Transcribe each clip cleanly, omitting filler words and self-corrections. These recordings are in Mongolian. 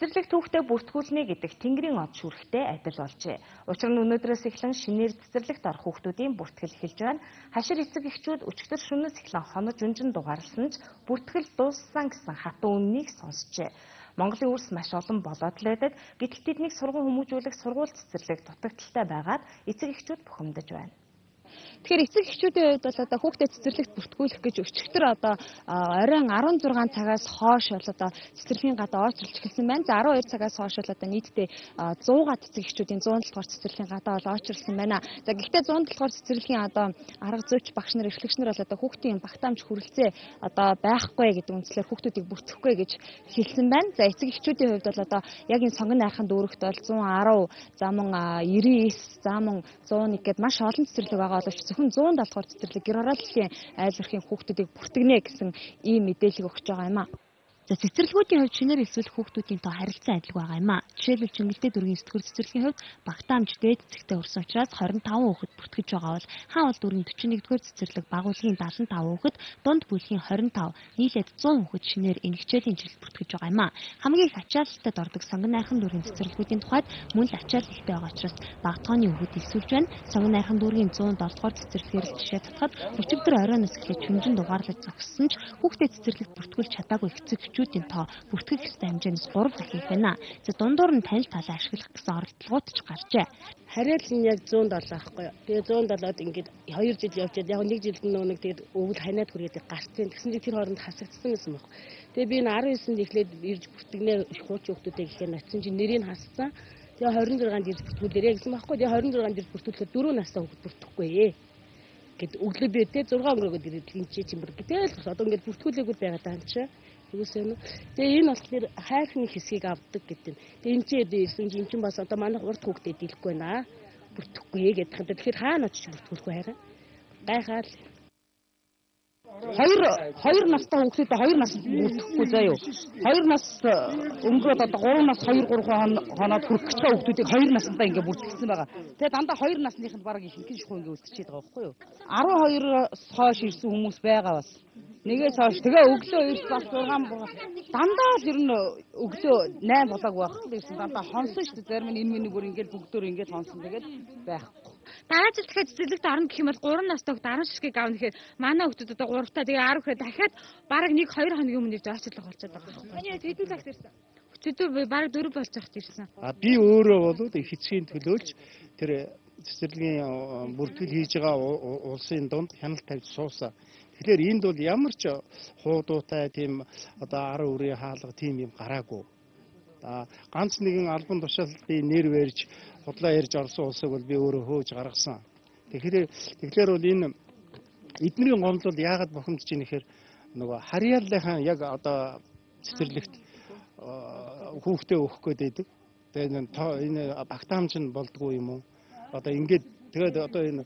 цэцэрлэг түүхтэй бүртгүүлнэ гэдэг Тэнгэрийн од шүүрхтэй адил болжээ. Учир нь өнөөдрөөс эхлэн шинээр цэцэрлэгт орох хүүхдүүдийн бүртгэл эхэлж байна. Хашир эцэг эхчүүд өчигдөр шөнөөс эхлэн хонож унжин дугаарлсан ч бүртгэл дууссан гэсэн хатуу үннийг сонсжээ. Монголын үрс маш олон болоод л байдаг. Гэтэл тэднийг сургууль хүмүүжүүлэх сургууль цэцэрлэг дутагдaltaй байгаад эцэг эхчүүд бухимдаж байна. Тэгэхээр эцэг эхчүүдийн хувьд бол одоо хүүхдэд цэцэрлэгт бүртгүүлэх гэж өчигдөр одоо оройн 16 цагаас хойш бол одоо цэцэрлэгийн гадаа ойртолж эхэлсэн байна. За 12 цагаас хойш бол одоо нийтдээ 100-аад эцэг эхчүүдийн 107 дугаар цэцэрлэгийн гадаа бол ойртолсон байна. За гэхдээ 107 дугаар цэцэрлэгийн одоо арга зүйч багш нар эрхлэгч нар бол одоо хүүхдийн багтаамж хүрэлцээ одоо байхгүй гэдэг үндслээр хүүхдүүдийг бүртгэхгүй гэж хэлсэн байна. За эцэг эхчүүдийн хувьд бол одоо яг энэ сонгон найрхан дүүрэгт бол 110, за мөн 99, за мөн 101 гэд маш олон цэцэрлэг байгаа боловч зөвхөн 170 дугаар цэцэрлэг гэр хорооллын айл өрхийн хүүхдүүдийг бүртгэнэ гэсэн ийм мэдээлэл өгч байгаа юм а. За цэцэрлэгүүдийн хувьд шинээр элсүүлэх хүүхдүүдийн тоо харилцан адилгүй байгаа юм а. Жишээлбэл Чингэлтэй дүүргийн сэтгүүр цэцэрлэгийн хувьд багтаамж дээд цэгтэй өрсөн учраас 25 хүүхэд бүртгэж байгаа бол хаавал дүүргийн 41-р цэцэрлэг багуулгын 75 хүүхэд, дунд бүлгийн 25, нийлээд 100 хүүхэд шинээр энэ хичээлийн жилд бүртгэж байгаа юм а. Хамгийн их ачаалтад ордог сонгон найрхан дүүргийн цэцэрлэгүүдийн тухайд мөн л ачаалал ихтэй байгаа учраас бага тооны хүүхэд элсүүлж байна. Сонгон найрхан дүүргийн 107 дугаар цэцэрлэгээр жишээ татахад өчигдөр оройноос эхлээд шүнжин дугаарлаж зогссон ч хүүхдэд цэцэрлэгт бүртгүүлж чадаагүй эцэг эхчүүдийн тоо бүртгэх ёстой хэмжээс 3 дахин их байна. За дундуур нь танил талаа ашиглах гэсэн оролдлогууд ч гарчээ. Харьяал нь яг 107 байхгүй юу. Тэгээ 107-од ингээд 2 жил явчаад яг 1 жилд нэг тэгээд өвөл ханаад хүрээд гарцсан. Тэгсэн чинь тэр хооронд хасагдсан гэсэн баг. Тэгээ би 19-нд эхлээд ирж бүртгэнэ хуучин хүмүүстэй гэхээр натсан чинь нэрийг хассан. Тэгээ 26-нд ирж бүртгүүлээрэй гэсэн байхгүй. Тэгээ 26-нд ирж бүртгүүлэхэд 4 настай хүүхэд бүртгэхгүй гэд өглөө би тэгээ 6 өнгөрөөд ирээд тэнцээ чимбэр гэдэг л одоо ингээд бүртгүүлээгүй байгаа даа чи. Тэгээ энэ болохоор хайрхны хэсгийг авдаг гэдэг. Тэгээ энэ чинь ирсэн чинь чинь бас одоо манай урд хүүхдэд дийлэхгүй байна. Бүртгэхгүй гэдэг. Тэгэхээр хаана очиж бүртгүүлэхгүй хараа. Гайхаад Хоёр настай хүүхдэд 2 нас бүртгэхгүй заяа. 2 нас өнгөрөөд одоо 3 нас 2-3 хоноод хүрэх гэж байгаа хүүхдүүдийг 2 наснда ингээ бүртгэсэн байгаа. Тэгээ дандаа 2 насныханд бараг ихэнх шахуу ингээ үлдчихэд байгаа байхгүй юу? 12-оос хойш ирсэн хүмүүс байгаа бас. Нэгээс хойш тэгээ өглөө 9 бас 6 дандаа л ер нь өглөө 8 болоог байх л ирсэн. Дандаа хонсон шүү дээ. Зарим нь энэ бүр ингээл бүгдөө ингээл хонсон тэгээд байхгүй. Дараа жил дахиад цэцэрлэгт орно гэх юм бол 3 настай хүүхд 10 ширхгийг авна гэхээр манай хүүхдүүд одоо 3 таа тэгээ 10 гэхээр дахиад бараг 1-2 хоногийн өмнө ирж аачлах болчиход байгаа байхгүй. Таны хэдэн цагт ирсэн? Өчигдөр бараг 4 болж захт ирсэн. Би өөрөө болоод их хэцгийн төлөөлж тэр цэцэрлэгийн бүртгэл хийж байгаа улсын дунд хяналт тавьж суусан. Тэгэхээр энд бол ямар ч хуудуутай тийм одоо ар үрийн хаалга тийм юм гараагүй. Ганц нэгэн албан тушаалтын нэр барьж худлаа ярьж орсон улсыг бол би өөрөө хөөж гаргасан. Тэгэхээр бол энэ эднэрийн гомдол яагаад бухимдж ийн гэхээр нөгөө харьяаллынхаа яг одоо цэцэрлэгт хүүхдээ өгөх гээд байдаг. Тэгээд энэ багтаамж нь болдгоо юм уу? Одоо ингээд тэгээд одоо энэ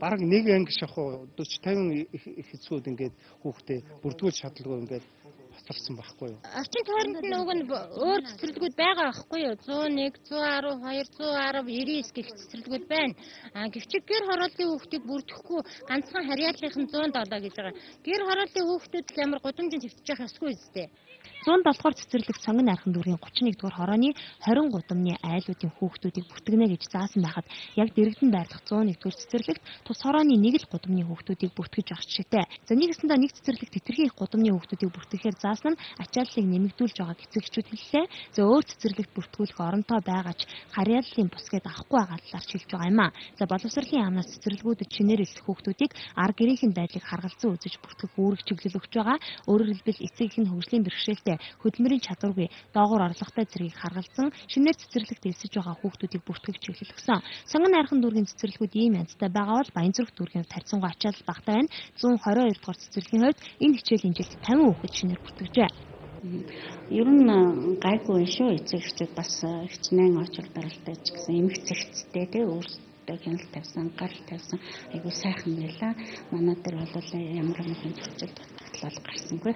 бараг нэг анги шахуу 40-50 их хэцүүд ингээд хүүхдээ бүрдгүүлж чадлагүй ингээд баталсан байхгүй юу? Орчин тойронд нэг нь өөр цэцэрлэгүүд байгаа байхгүй юу? 101, 112, 110, 99 гэх цэцэрлэгүүд байна. Гэвч гэр хорооллын хүүхдийг бүрдэхгүй ганцхан харьяаллынхан 107 гэж байгаа. Гэр хорооллын хүүхдүүд л ямар гудамжинд хэвтэж явах ёсгүй үстэй. 107 дугаар цэцэрлэг сонгон найрхан дүүргийн 31-р хорооны 20 гудамны айлуудын хүүхдүүдийг бүртгэнэ гэж заасан байхад яг дэрэгдэн байрлах 101-р цэцэрлэгт тус хорооны нэг л гудамны хүүхдүүдийг бүртгэж авах жишээтэй. За нэгэсэндээ нэг цэцэрлэгт хэтэрхий их гудамны хүүхдүүдийг бүртгэхээр заасан нь ачааллыг нэмэгдүүлж байгааг эцэг эхчүүд хэллээ. За өөр цэцэрлэгт бүртгүүлэх оронтой байгаач харьяаллын бус гээд авахгүй байгаа талаар хэлж байгаа юм а. За боловсролын яамнаас цэцэрлэгүүдэд шинээр элсэх хүүхдүүдийг арга гэрийнхэн байдлыг харгалзан үзэж бүртгэх үүрэг чиглэл өгч байгаа. Өөрөөр хэлбэл эцэг эхийн хөгжлийн бэрхшээлтэй хөдөлмөрийн чадваргүй доогуур орлоготой зэргийг харгалзан шинээр цэцэрлэгт элсэж байгаа хүүхдүүдийг бүртгэх чиглэл өгсөн. Сонгон найрхан дүүргийн цэцэрлэгүүд ийм янзтай байгаа бол Баянзүрх дүүргийн тарьцангуй ачаалал багтаа байна. 122 дугаар цэцэрлэгийн хувьд энэ хичээлийн жилд 50 хүүхэд шинээр бүртгэжээ. Ер нь гайгүй шүү. Эцэг эхчүүд бас хичнээн очилдоролтой ч гэсэн эмх цэгцтэй тий өөрсдөө хяналт тавьсан, гал тавьсан айгүй сайхан байлаа. Манай дээр бол ямар нэгэн зөрчил батлал гарсангүй.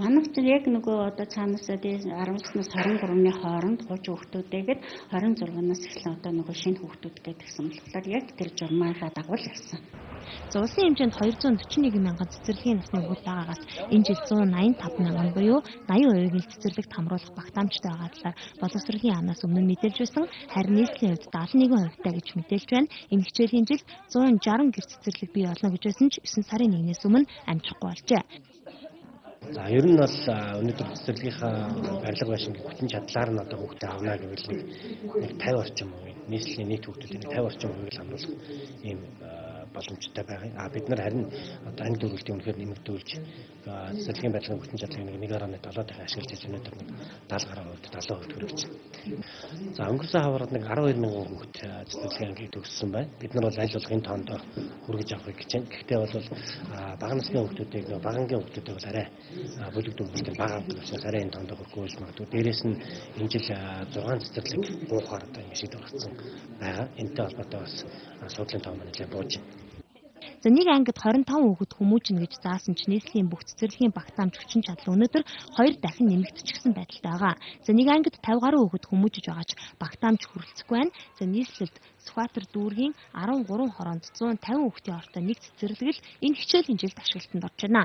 Манайч яг нөгөө одоо цаанаасаа 19-наас 23-ны хооронд 30 хүүхдүүдээгээд 26-наас эхлэн одоо нөгөө шинэ хүүхдүүд гэдгсэн болохоор яг тэр журмаараа дагуул явсан. За улсын хэмжээнд 241 мянган цэцэрлэгийн насны хүүхэд байгаагаас энэ жил 185 мянган буюу 80%-ийн цэцэрлэгт хамруулах багтаамжтай байгаа талаар боловсролын яамнаас өмнө мэдээлж байсан. Харин нийслэлийн хувьд 71% гэж мэдээлж байна. Энэ хичээлийн жилд 160 гэр цэцэрлэг бий болно гэж байсан ч 9 сарын 1-ээс өмнө амжихгүй болжээ. За ер нь бол өнөөдөр цэцэрлэгийнхаа барилга байшингийн хүчин чадлаар нь одоо хүүхдээ авна гэвэл нэг 50 орчим нийслэлийн нийт хүүхдүүдийн 50 орчим хувийг хамруулах ийм боломжтой байгаа. Бид нар харин одоо анги дөрвөлтийн үнэхээр нэмэгдүүлж цэцэрлэгийн барилгын хүчин чадлыг 1.7 дахин ашиглаж ирж өнөөдөр 70% хүргэсэн. За өнгөрсөн хаврууд 12 мянган хүүхэд цэцэрлэгийн ангийг төгссөн байна. Бид нар бол аль болох энэ тоонд хүргэж авахыг хичээнэ. Гэхдээ бол бага насны хүүхдүүдийг багангийн хүүхдүүдийг бол арай бүлэг дөрвөлтийн бага учраас арай энэ тоонд хүрэхгүй байж магадгүй. Дээрээс нь энэ жил 6 цэцэрлэг буухаар одоо ингэ шийдвэр гаргасан байгаа. Энэтэй холбоотой бас асуудлын тоо маань нэлээд бууж байна. За нэг ангид 25 хүүхэд хүмүүжнэ гэж заасан ч нийслэлийн бүх цэцэрлэгийн багтаамж хүчин чадал өнөөдөр 2 дахин нэмэгдчихсэн байдалтай байгаа. За нэг ангид 50 гаруй хүүхэд хүмүүжиж байгаа ч багтаамж хүрэлцэхгүй байна. За нийслэлд Сүхбаатар дүүргийн 13 хороонд 150 хүүхдийн ортой нэг цэцэрлэг л энэ хичээлийн жилд ашиглалтанд орж байна.